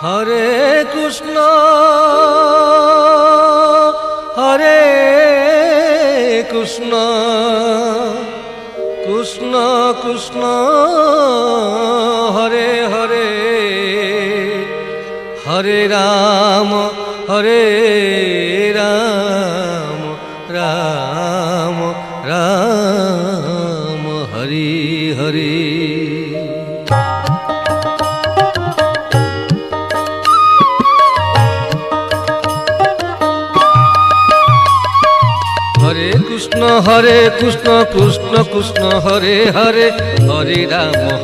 হরে কৃষ্ণ হরে কৃষ্ণ কৃষ্ণ কৃষ্ণ হরে হরে হরে রাম রাম রাম হরি হরি। হরে কৃষ্ণ কৃষ্ণ কৃষ্ণ হরে হরে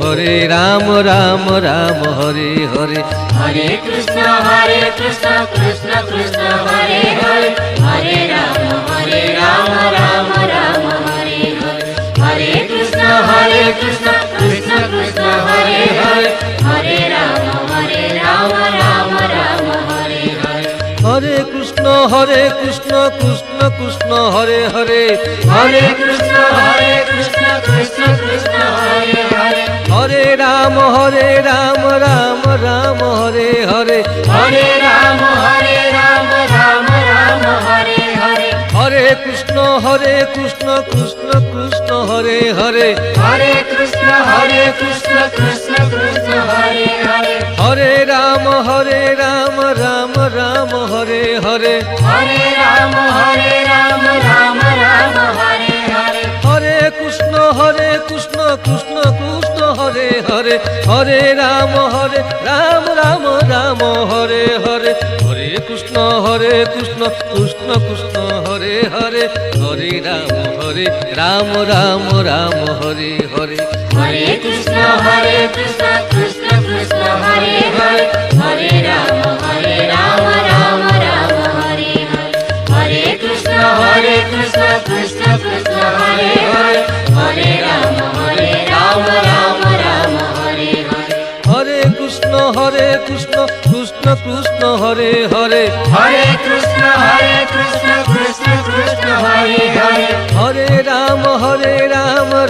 হরে রাম রাম রাম হরে হরে। हरे कृष्ण कृष्ण कृष्ण हरे हरे हरे राम राम राम हरे हरे। हरे कृष्ण कृष्ण कृष्ण कृष्ण हरे हरे हरे राम राम राम हरे हरे। हरे कृष्ण कृष्ण कृष्ण हरे हरे हरे कृष्ण कृष्ण कृष्ण हरे हरे हरे राम राम राम हरे हरे। हरे राम राम राम हरे हरे। हरे कृष्ण कृष्ण कृष्ण हरे हरे हरे कृष्ण कृष्ण कृष्ण हरे हरे। हरे राम राम राम हरे हरे हरे राम राम राम हरे हरे। हरे कृष्ण कृष्ण कृष्ण हरे हरे हरे राम राम राम हरे हरे। हरे कृष्ण कृष्ण कृष्ण हरे हरे हरे राम राम राम हरे हरे। हरे कृष्ण कृष्ण कृष्ण हरे हरे हरे राम राम राम हरे हरे। हरे कृष्ण कृष्ण कृष्ण हरे हरे हरे राम राम राम हरे हरे। हरे कृष्ण कृष्ण कृष्ण हरे हरे हरे कृष्ण कृष्ण हरे हरे हरे राम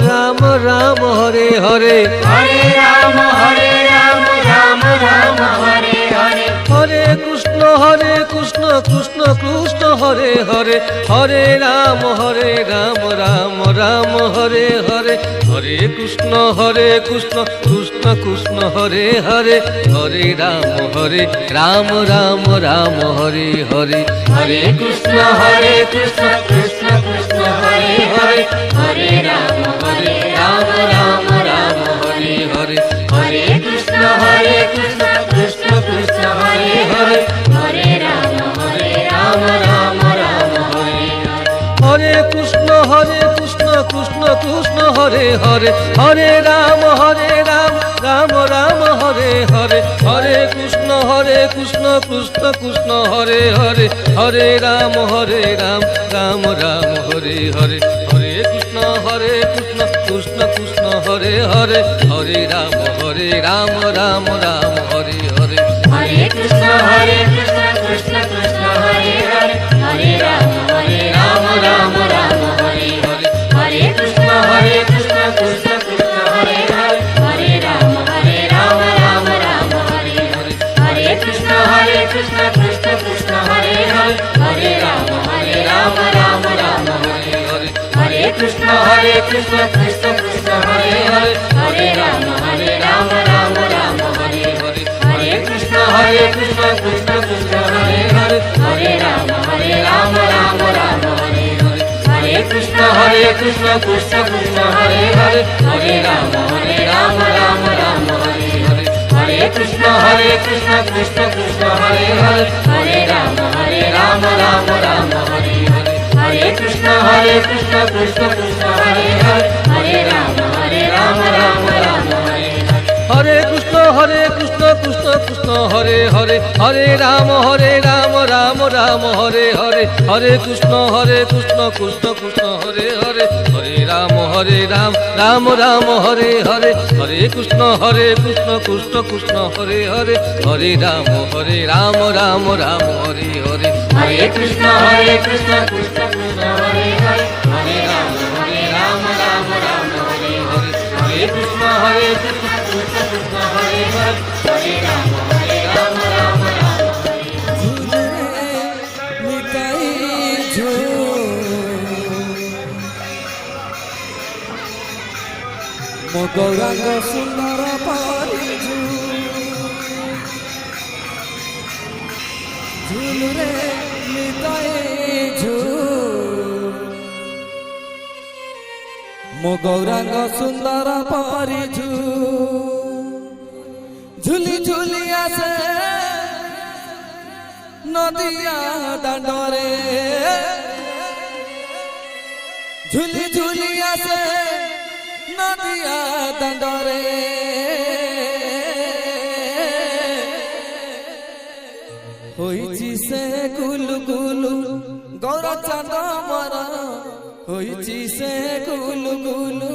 राम राम हरे हरे। हरे राम राम राम हरे हरे। हरे कृष्ण कृष्ण कृष्ण हरे हरे हरे राम राम राम हरे हरे। हरे कृष्ण कृष्ण कृष्ण हरे हरे हरे राम राम राम हरे हरे। हरे कृष्ण कृष्ण कृष्ण हरे हरे हरे राम राम राम हरे हरे। हरे कृष्ण कृष्ण कृष्ण हरे हरे हरे राम राम राम हरे हरे। हरे कृष्ण कृष्ण कृष्ण हरे हरे हरे राम राम राम हरे हरे। हरे कृष्ण कृष्ण कृष्ण हरे हरे हरे राम राम राम हरे हरे। हरे कृष्ण कृष्ण कृष्ण हरे हरे हरे राम राम राम हरे हरे। हरे कृष्ण कृष्ण कृष्ण हरे हरे हरे राम राम राम हरे हरे। हरे कृष्ण कृष्ण कृष्ण हरे हरे हरे राम राम राम हरे हरे। हरे कृष्ण कृष्ण कृष्ण हरे हरे हरे राम राम राम हरे हरे। हरे कृष्ण कृष्ण कृष्ण हरे हरे हरे राम राम राम हरे हरे। हरे कृष्ण कृष्ण कृष्ण हरे हरे हरे राम राम राम हरे हरे। हरे कृष्ण कृष्ण कृष्ण हरे हरे हरे राम राम राम हरे हरे। हरे कृष्ण कृष्ण कृष्ण हरे हरे हरे राम राम राम हरे हरे। हरे कृष्ण कृष्ण कृष्ण हरे हरे हरे राम राम राम हरे हरे। हरे कृष्ण कृष्ण कृष्ण हरे हरे हरे राम राम राम हरे हरे। हरे कृष्ण कृष्ण कृष्ण हरे हरे हरे राम राम राम हरे हरे। हरे कृष्ण कृष्ण कृष्ण हरे हरे हरे राम राम राम हरे हरे। हरे कृष्ण कृष्ण कृष्ण हरे हरे हरे राम राम राम हरे हरे। हरे कृष्ण कृष्ण कृष्ण हरे हरे हरे राम ମୋ ଗୌରାଙ୍ଗ ସୁନ୍ଦର ପରିଝୁ ଝୁଲୁରେ ନିତାଇ ମୋ ଗୌରାଙ୍ଗ ସୁନ୍ଦର ପରିଝୁ ଝୁଲି ଝୁଲି ଆସେ ନଦିଆ ଦାଣ୍ଡରେ ଝୁଲି ଝୁଲି ଆସେ नदिया दंडरे होइची से गुलु गुलु गौर चांद मर होइची से गुलु गुलु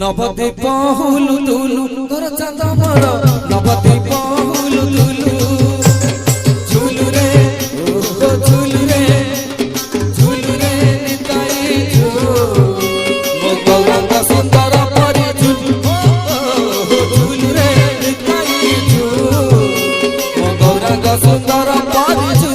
नवदीप हुलु तुलु घर चांद मोर नवदीप हुलु तुलु झुलु रे ओ झुलु रे निताई झु मो गौरांग सुंदर परिझु झुलु रे निताई झु मो गौरांग सुंदर परिझु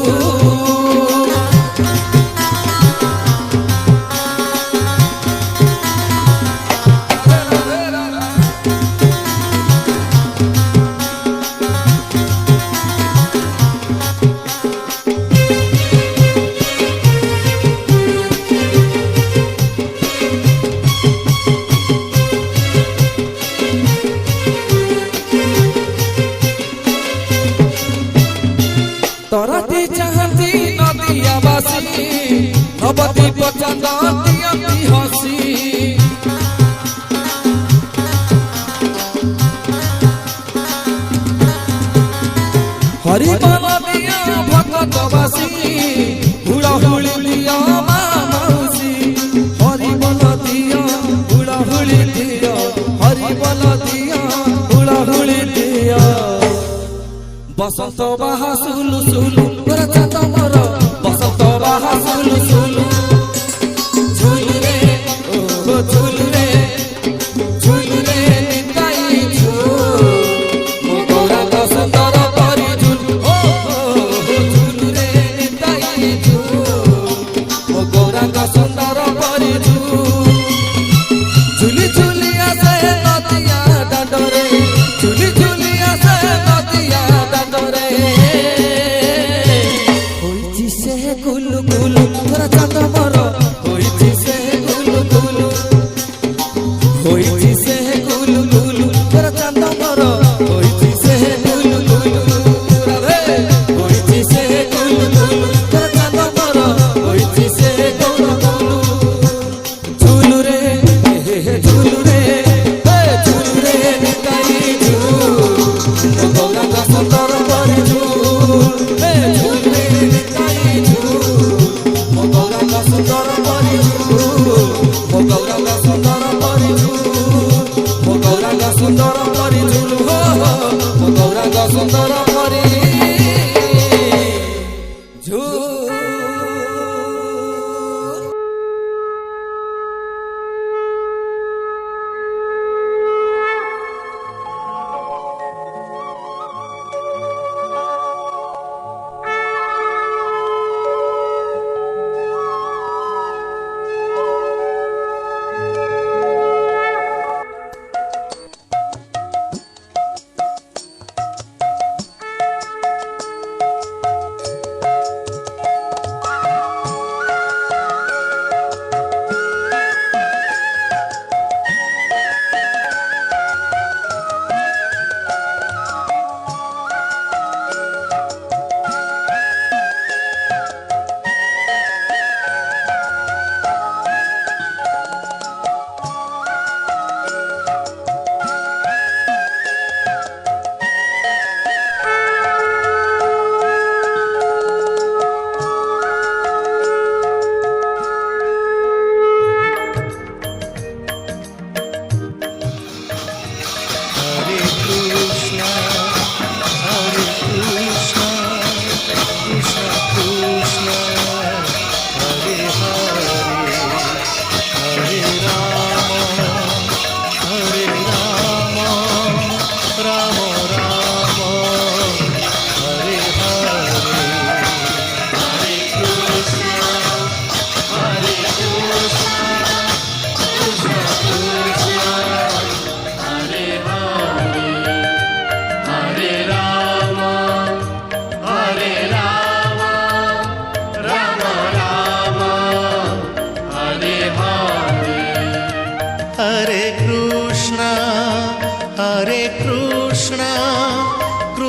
तरती चाहती नदिया बासी नवदीप चांद दियती हसी हरि बल दिया भगत बासी हुड़ा हुड़ी दिया माउसी हरि बल दिया हुड़ा हुड़ी दिया हरि बल दिया हुड़ा हुड़ी दिया बसंत बाहा सुलु सुलु गोरा चांद मोर बसंत बाहा सुलु सुलु झुलु रे ओ झुलु रे निताई झु मो गौरांग सुंदर परिझु ओ झुलु रे निताई झु मो गौरांग सुंदर परिझु झुली झुली आसे नदी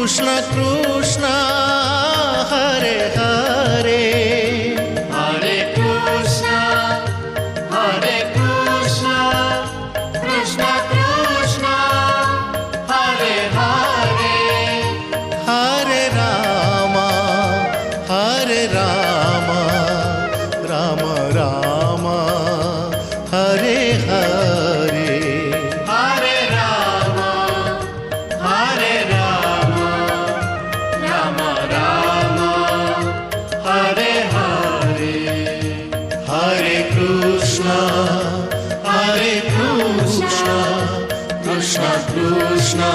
कृष्ण कृष्ण हरे हरे हरे कृष्ण कृष्ण कृष्ण हरे हरे हरे राम राम राम हरे हरे हरे राम राम राम हरे हरे हरे कृष्ण कृष्ण कृष्ण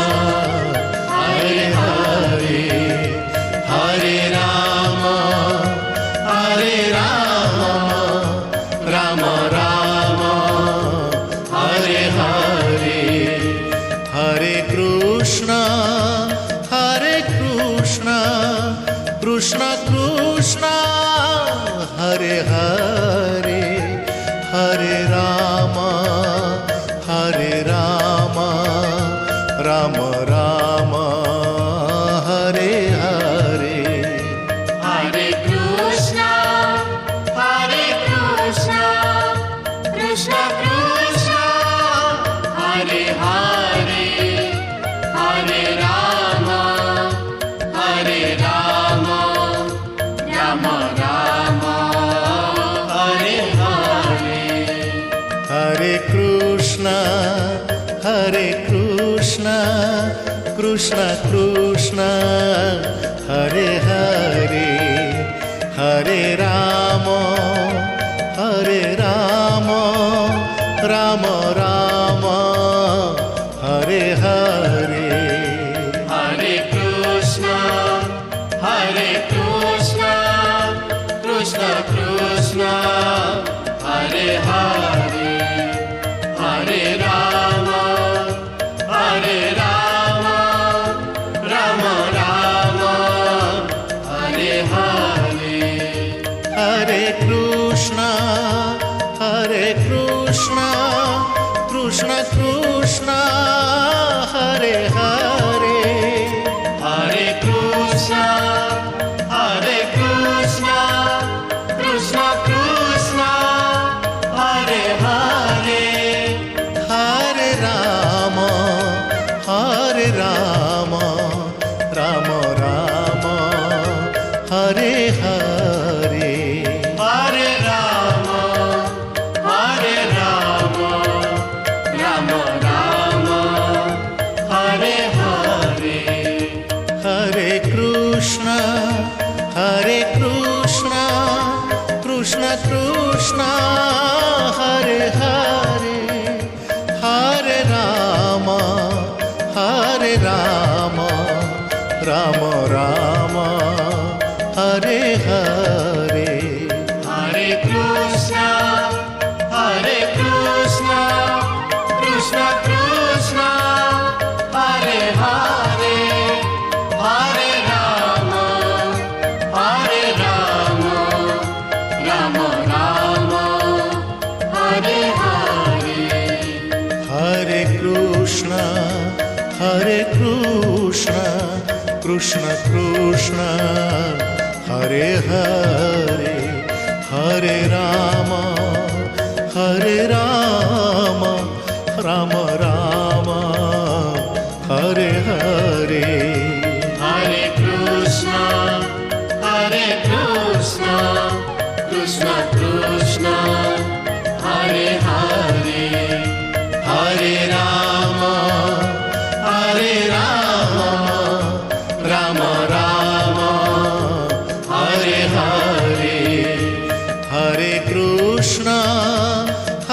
हरे हरे हरे राम राम राम हरे हरे हरे कृष्ण कृष्ण कृष्ण हरे हरे हरे राम राम राम हरे हरे हरे कृष्ण कृष्ण कृष्ण हरे हरे हरे राम राम राम हरे हरे हरे कृष्ण कृष्ण कृष्ण हरे हरे हरे राम राम राम हरे हरे हरे कृष्ण कृष्ण कृष्ण हरे हरे हरे राम राम राम हरे हरे हरे कृष्ण कृष्ण कृष्ण हरे हरे हरे कृष्ण कृष्ण कृष्ण हरे हरे हरे राम राम राम हरे हरे हरे राम राम राम हरे हरे हरे कृष्ण कृष्ण कृष्ण हरे हरे हरे राम राम राम हरे हरे हरे कृष्ण कृष्ण कृष्ण हरे हरे हरे राम राम राम हरे हरे हरे कृष्ण कृष्ण कृष्ण हरे हरे हरे राम राम राम हरे हरे हरे कृष्ण कृष्ण कृष्ण हरे हरे हरे राम राम राम हरे हरे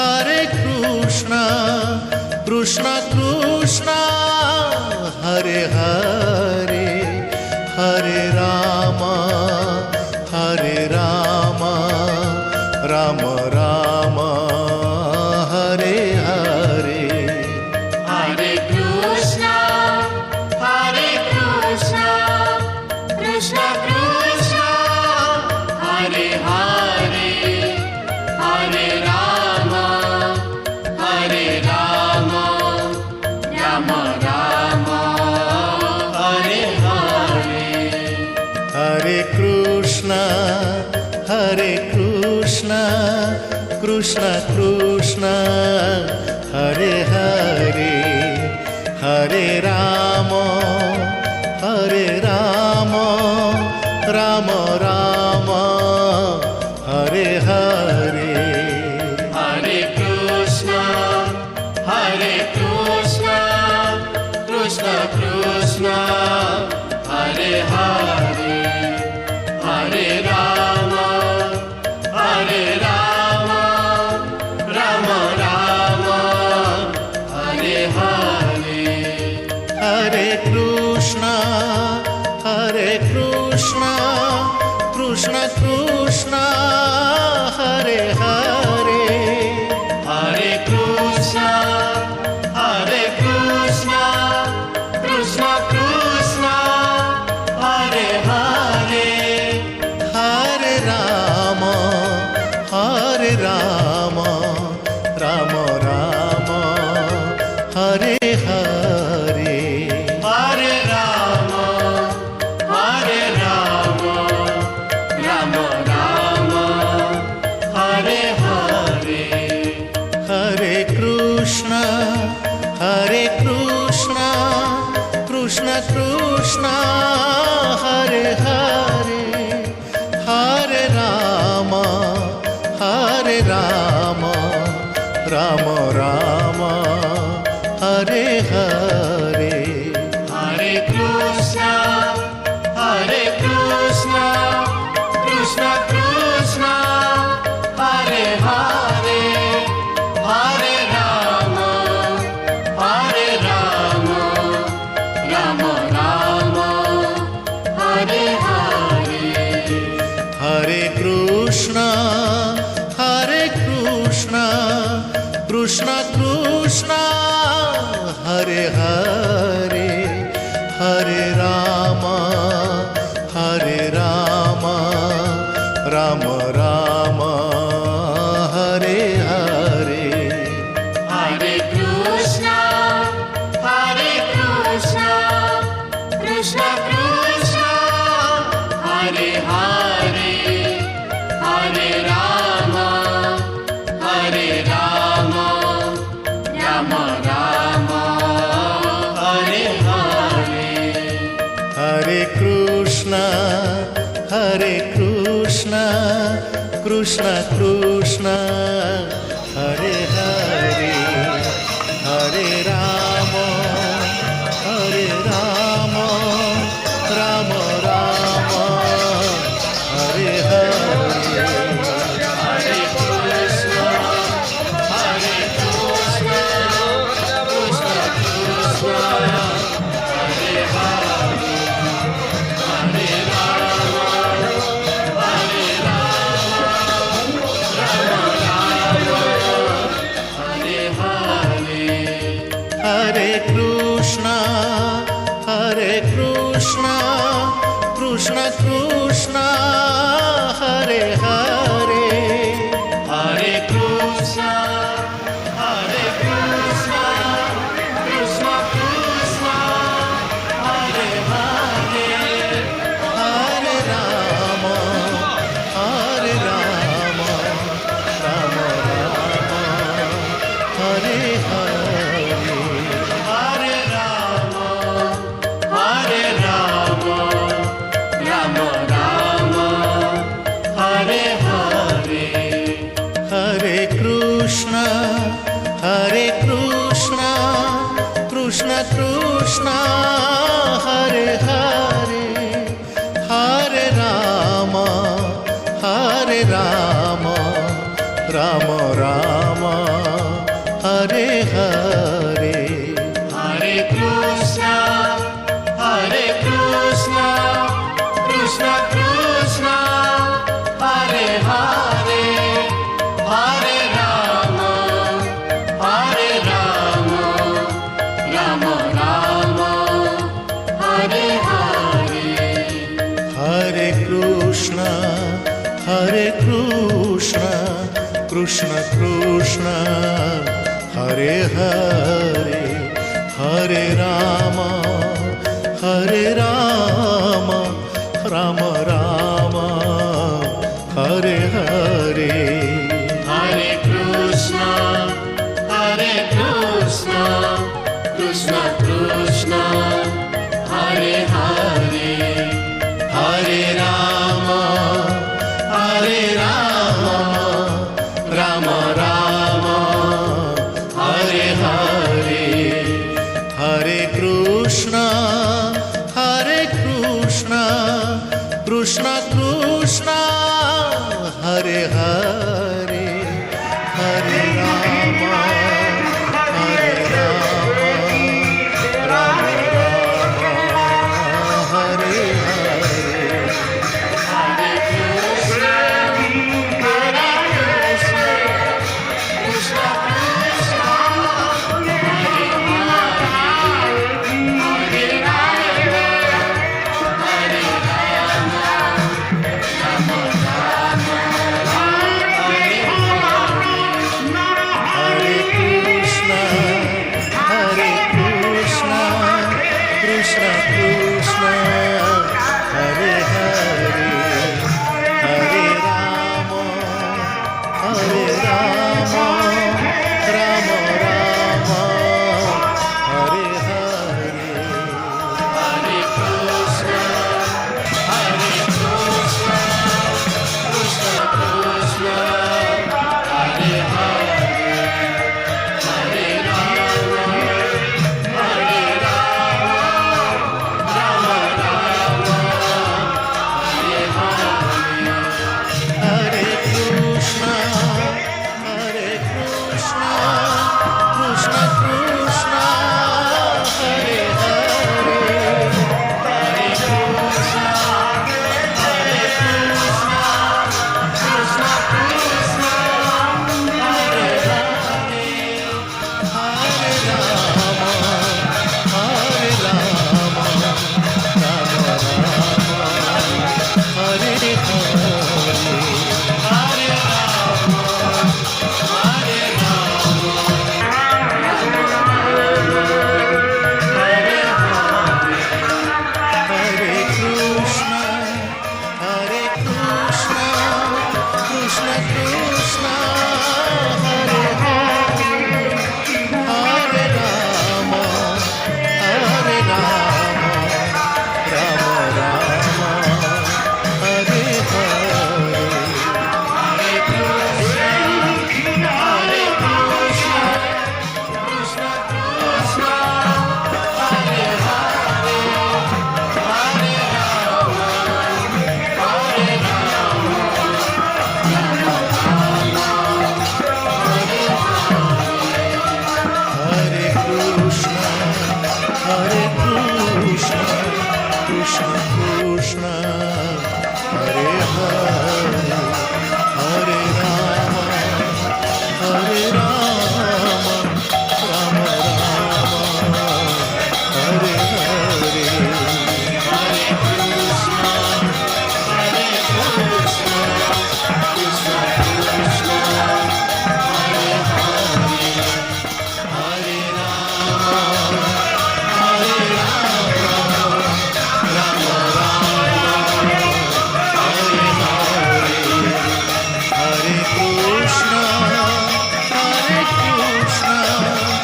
हरे कृष्ण कृष्ण कृष्ण हरे हरे हरे राम राम राम हरे हरे हरे कृष्ण कृष्ण कृष्ण हरे हरे हरे राम राम राम हरे हरे कृष्ण कृष्ण हरे हरे हरे राम राम राम हरे हरे हरे कृष्ण कृष्ण कृष्ण हरे हरे हरे राम राम राम हरे हरे हरे कृष्ण कृष्ण कृष्ण हरे हरे हरे कृष्ण कृष्ण कृष्ण हरे हरे हरे राम राम राम हरे हरे हरे राम राम राम हरे हरे हरे कृष्ण कृष्ण कृष्ण हरे हरे हरे राम राम राम हरे हरे हरे कृष्ण कृष्ण कृष्ण हरे हरे हरे राम राम राम हरे हरे हरे कृष्ण कृष्ण कृष्ण हरे हरे हरे राम राम राम हरे हरे हरे कृष्ण कृष्ण कृष्ण हरे हरे हरे राम राम राम हरे हरे हरे कृष्ण कृष्ण कृष्ण हरे हरे हरे राम राम राम हरे हरे हरे कृष्ण कृष्ण कृष्ण हरे हरे हरे राम हरे हरे हरे कृष्ण कृष्ण कृष्ण हरे हरे हरे कृष्ण कृष्ण कृष्ण हरे हरे हरे राम राम राम हरे हरे हरे राम राम राम हरे हरे हरे कृष्ण कृष्ण कृष्ण हरे हरे हरे राम राम राम हरे हरे हरे कृष्ण कृष्ण कृष्ण हरे हरे हरे राम राम राम हरे हरे हरे कृष्ण कृष्ण कृष्ण हरे हरे हरे राम राम राम हरे हरे कृष्ण कृष्ण हरे हरे हरे राम राम राम हरे हरे हरे कृष्ण कृष्ण कृष्ण हरे हरे हरे राम राम राम हरे हरे हरे कृष्ण कृष्ण कृष्ण हरे हरे हरे राम हरे हरे कृष्ण कृष्ण कृष्ण हरे हरे हरे राम राम राम हरे हरे हरे कृष्ण कृष्ण कृष्ण हरे हरे हरे राम राम हरे हरे हरे कृष्ण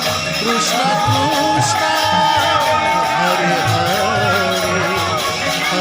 कृष्ण कृष्ण हरे हरे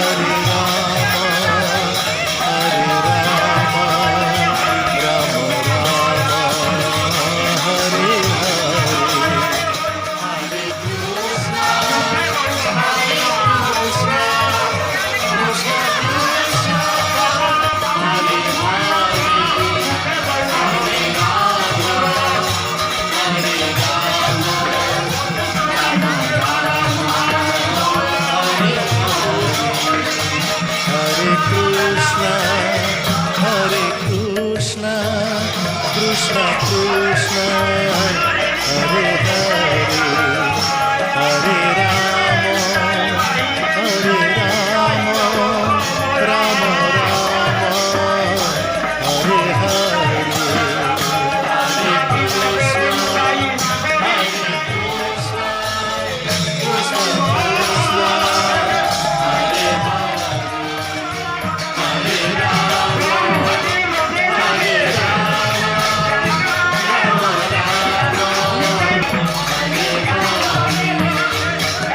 हरे राम राम हरे हरे हरे कृष्ण कृष्ण कृष्ण हरे हरे हरे राम राम हरे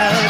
हरे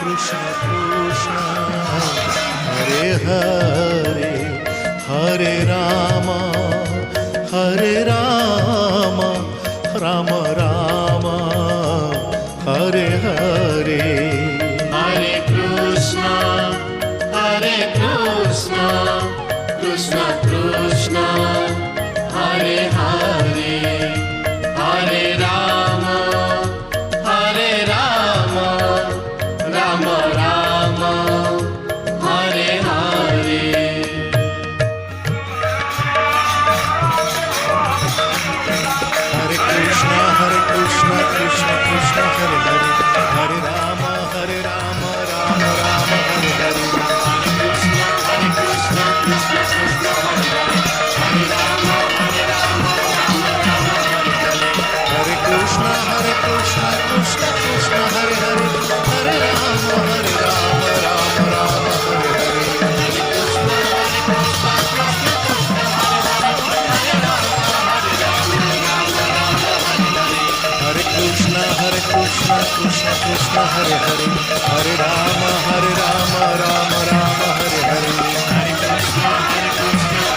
कृष्ण कृष्ण हरे हरे हरे राम राम राम हरे हरे हरे कृष्ण कृष्ण कृष्ण हरे हरे हरे राम राम राम हरे हरे हरे कृष्ण कृष्ण कृष्ण हरे हरे हरे राम राम राम हरे हरे हरे कृष्ण कृष्ण कृष्ण हरे राम हरे कृष्ण कृष्ण कृष्ण हरे हरे हरे राम राम राम हरे हरे हरे कृष्ण कृष्ण कृष्ण हरे हरे हरे राम राम राम हरे हरे हरे कृष्ण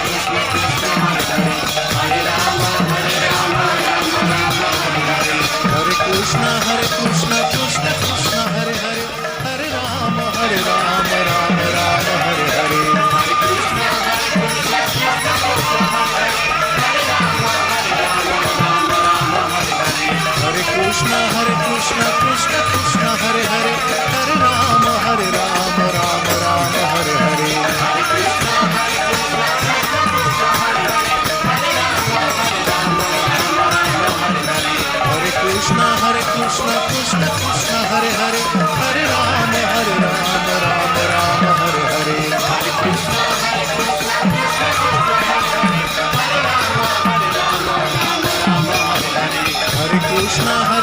कृष्ण कृष्ण हरे राम राम राम हरे हरे कृष्ण कृष्ण कृष्ण हरे हरे हरे राम राम राम हरे हरे हरे कृष्ण हरे कृष्ण कृष्ण कृष्ण हरे हरे हरे राम राम राम हरे हरे हरे कृष्ण कृष्ण कृष्ण हरे हरे हरे राम राम राम हरे हरे हरे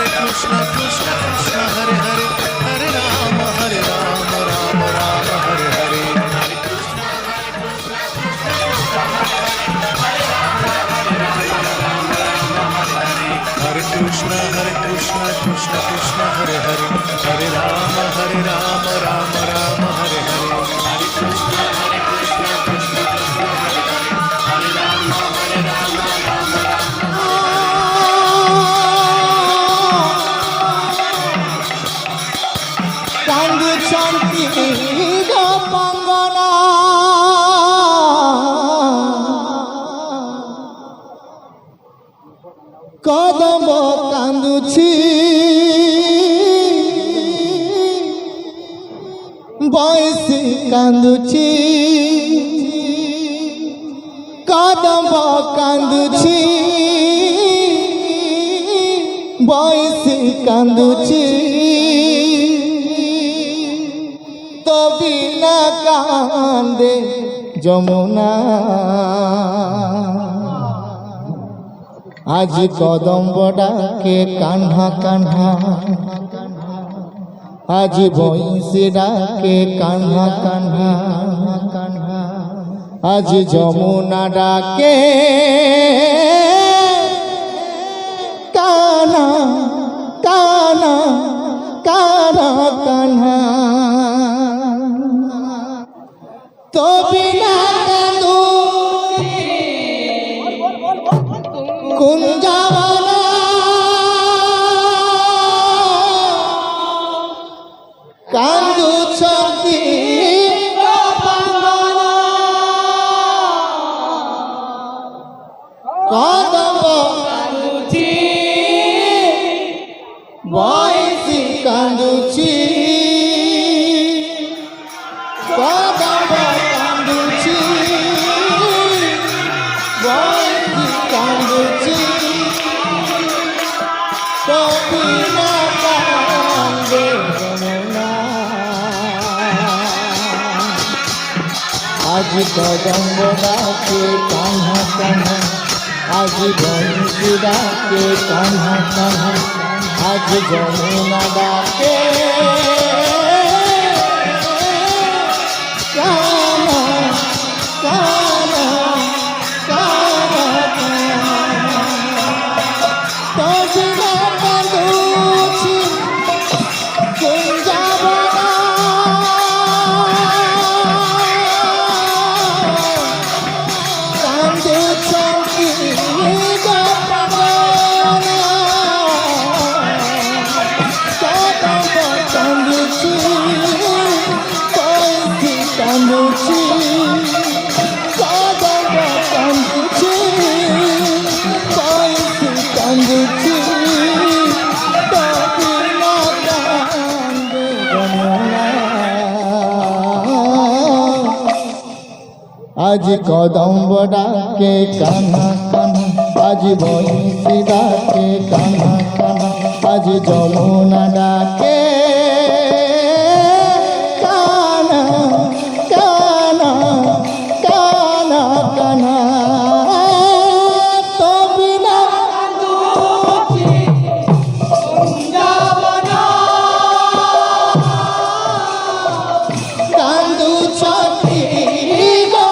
कृष्ण कृष्ण कृष्ण हरे हरे हरे राम राम राम हरे हरे हरे कृष्ण कृष्ण कृष्ण हरे हरे हरे राम राम राम हरे हरे हरे कृष्ण कृष्ण कृष्ण हरे राम कांदुछंती गोपांगना कदम कांदुछि बयसी कांदुछि कदम कांदुछि बयसी कांदुछि तो बिना कांदे যমুনা आज कदम्ब डाके कान्हा कान्हा आज बंशी डाके कान्हा कान्हा आज যমুনা डाके कान्हा कान्हा कान्हा कान्हा तो बिना कांदू कुंजावना कांदू छंती गोपांगना कदम कांदुछि बयसी कांदुछि कदम कांदुछि बयसी कांदुछि तो बिना कांदे যমুনা आज कदम्ब डाके कान्हा कान्हा आज बंशी डाके कान्हा कान्हा आज যমুনা डाके कान्हा कान्हा कान्हा तो बिना कांदुछि कुंजावना আজ কদম্ব ডাকে কান্না কান্না, আজ বংশী ডাকে কান্না কান্না, আজ যমুনা ডাকে কান্না কান্না কান্না কান্না। তো বিনা কান্দু ছাতি গো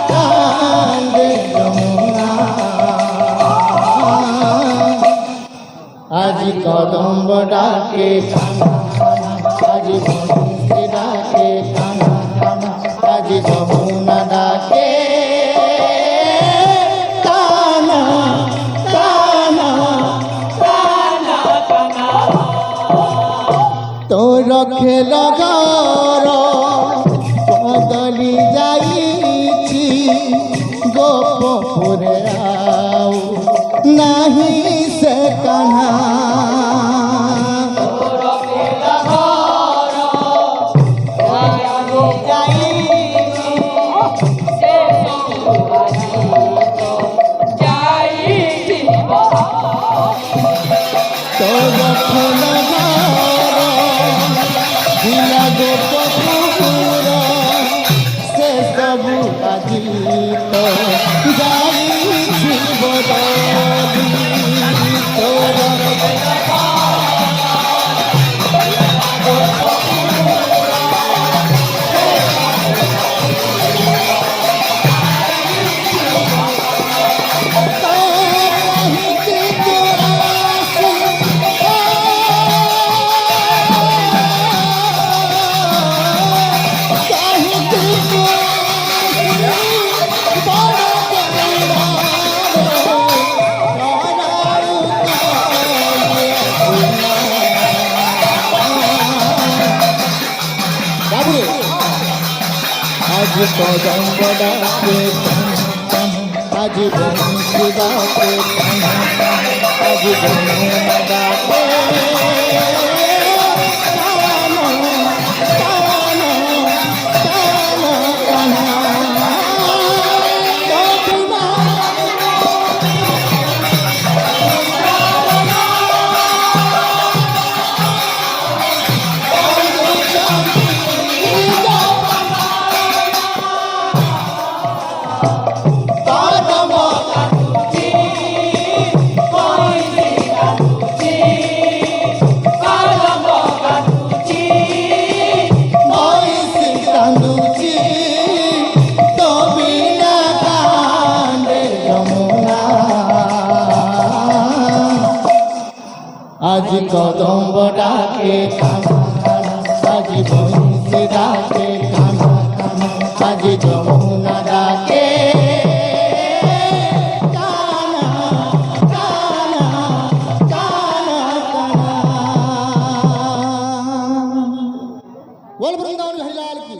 কান্দে যমুনা। আজ কদম্ব ডাকে কান্না কান্না, আজ বংশী ডাকে কান্না কান্না, আজ যমুনা ডাকে কান্না কান্না কান্না। তোর খেল ঘর বদলি যাইছি, গোপপুরে আও নাহি সে কান্না। তোর খেল ঘর দিলা গোপপুর, সে সবু আজি তো যাইছি বদলি। তোর আজ কদম্ব ডাকে কান্না কান্না, আজ বংশী ডাকে কান্না কান্না, আজ যমুনা ডাকে কান্না কান্না কান্না কান্না। তো বিনা বংশী কান্দুছি, তো বিনা কান্দে যমুনা। আজ কদম্ব ডাকে কান্না কান্না, আজ বংশী ডাকে কান্না কান্না, আজ যমুনা ডাকে কান্না কান্না কান্না কান্না। बोल वृंदावन हरिलाल की।